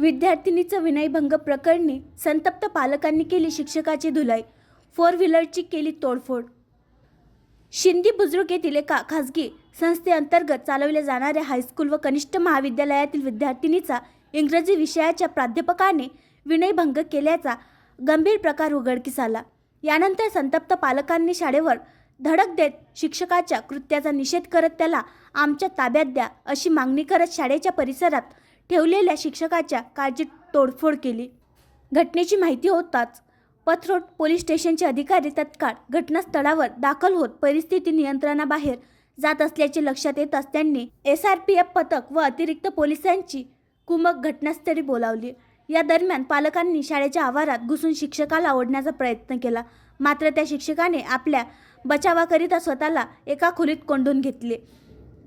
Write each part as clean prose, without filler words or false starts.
विद्यार्थिनीचं विनयभंग प्रकरणी संतप्त पालकांनी केली शिक्षकाची धुलाई. 4 व्हीलरची केली तोडफोड. शिंदी बुजुर्ग येथील एका खासगी संस्थेअंतर्गत चालवल्या जाणाऱ्या हायस्कूल व कनिष्ठ महाविद्यालयातील विद्यार्थिनीचा इंग्रजी विषयाच्या प्राध्यापकाने विनयभंग केल्याचा गंभीर प्रकार उघडकीस आला. यानंतर संतप्त पालकांनी शाळेवर धडक देत शिक्षकाच्या कृत्याचा निषेध करत त्याला आमच्या ताब्यात द्या अशी मागणी करत शाळेच्या परिसरात ठेवलेल्या शिक्षकाच्या कारची तोडफोड केली. घटनेची माहिती होताच पथरोड पोलीस स्टेशनचे अधिकारी तत्काळ घटनास्थळावर दाखल होत परिस्थिती नियंत्रणाबाहेर जात असल्याचे लक्षात येताच त्यांनी SRPF पथक व अतिरिक्त पोलिसांची कुमक घटनास्थळी बोलावली. या दरम्यान पालकांनी शाळेच्या आवारात घुसून शिक्षकाला ओढण्याचा प्रयत्न केला. मात्र त्या शिक्षकाने आपल्या बचावाकरिता स्वतःला एका खोलीत कोंडून घेतले.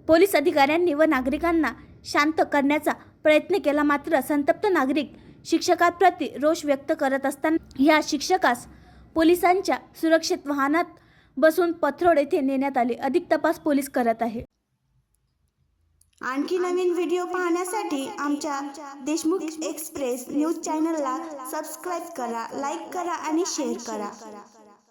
पोलीस अधिकाऱ्यांनी व नागरिकांना शांत करण्याचा प्रयत्न केला. मात्र संतप्त नागरिक शिक्षकाप्रती रोष व्यक्त करत असताना या शिक्षकास पोलिसांच्या सुरक्षित वाहनात बसून पथरोड येथे नेण्यात आले. अधिक तपास पोलीस करत आहे. आणखी नवीन व्हिडिओ पाहण्यासाठी आमच्या देशमुख एक्सप्रेस न्यूज चॅनलला सबस्क्राईब करा, लाईक करा आणि शेअर करा.